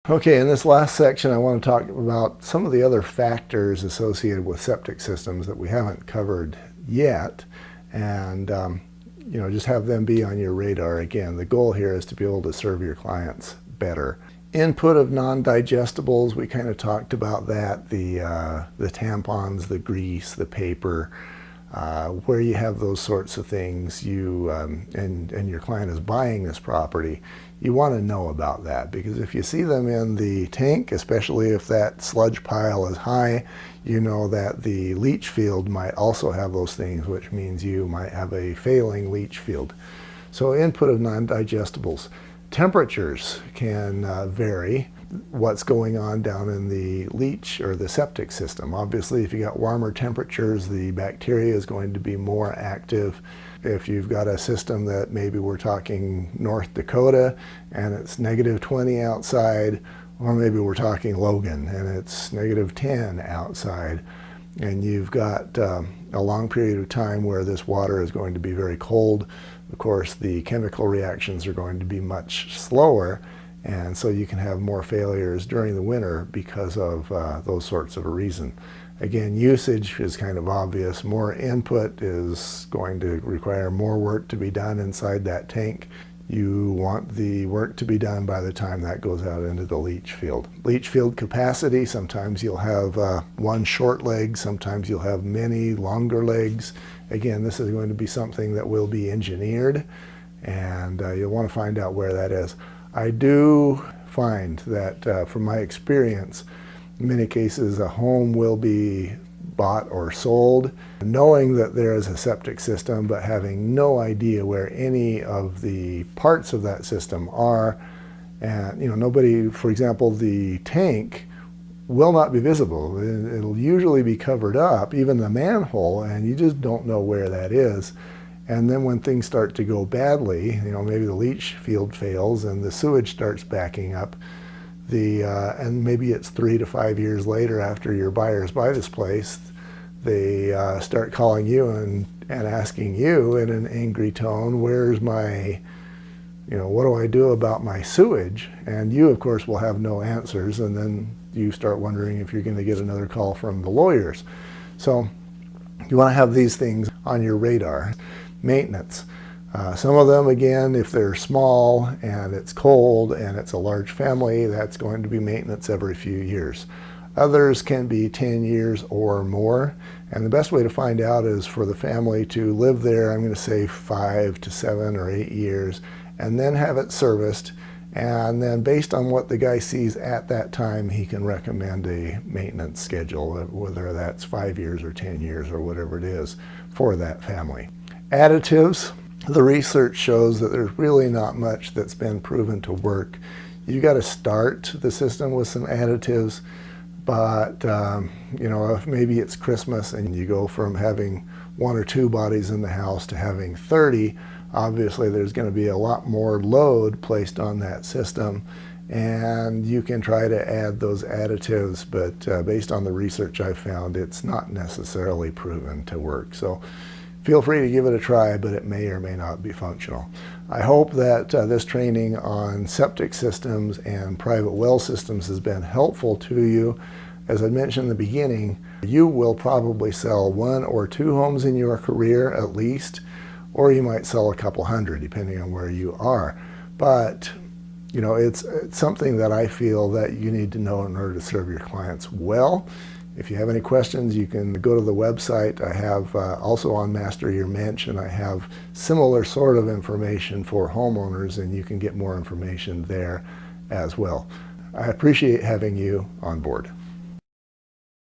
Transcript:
Okay, in this last section I want to talk about some of the other factors associated with septic systems that we haven't covered yet, and just have them be on your radar. Again, the goal here is to be able to serve your clients better. Input of non-digestibles, we kind of talked about that, the tampons, the grease, the paper, where you have those sorts of things, and your client is buying this property, you want to know about that, because if you see them in the tank, especially if that sludge pile is high, you know that the leach field might also have those things, which means you might have a failing leach field. So input of non-digestibles. Temperatures can vary what's going on down in the leach or the septic system. Obviously, if you got warmer temperatures, the bacteria is going to be more active. If you've got a system that maybe we're talking North Dakota and it's -20 outside, or maybe we're talking Logan and it's -10 outside, and you've got a long period of time where this water is going to be very cold, of course the chemical reactions are going to be much slower, and so you can have more failures during the winter because of those sorts of a reason. Again, usage is kind of obvious. More input is going to require more work to be done inside that tank. You want the work to be done by the time that goes out into the leach field. Leach field capacity, sometimes you'll have one short leg, sometimes you'll have many longer legs. Again, this is going to be something that will be engineered, and you'll want to find out where that is. I do find that from my experience, in many cases a home will be bought or sold knowing that there is a septic system, but having no idea where any of the parts of that system are. And nobody, for example, the tank will not be visible. It'll usually be covered up, even the manhole, and you just don't know where that is. And then when things start to go badly, maybe the leach field fails and the sewage starts backing up, and maybe it's 3 to 5 years later after your buyers buy this place, they start calling you and asking you in an angry tone, where's my, what do I do about my sewage? And you, of course, will have no answers, and then you start wondering if you're going to get another call from the lawyers. So you want to have these things on your radar. Maintenance. Some of them, again, if they're small and it's cold and it's a large family, that's going to be maintenance every few years. Others can be 10 years or more, and the best way to find out is for the family to live there, I'm going to say 5 to 7 or 8 years, and then have it serviced, and then based on what the guy sees at that time, he can recommend a maintenance schedule, whether that's 5 years or 10 years or whatever it is for that family. Additives. The research shows that there's really not much that's been proven to work. You got to start the system with some additives, but if maybe it's Christmas and you go from having 1 or 2 bodies in the house to having 30, obviously there's going to be a lot more load placed on that system, and you can try to add those additives, but based on the research I've found, it's not necessarily proven to work. So feel free to give it a try, but it may or may not be functional. I hope that this training on septic systems and private well systems has been helpful to you. As I mentioned in the beginning, you will probably sell 1 or 2 homes in your career at least, or you might sell a couple hundred depending on where you are. But it's something that I feel that you need to know in order to serve your clients well. If you have any questions, you can go to the website. I have also on Master Your Mensch, I have similar sort of information for homeowners, and you can get more information there as well. I appreciate having you on board.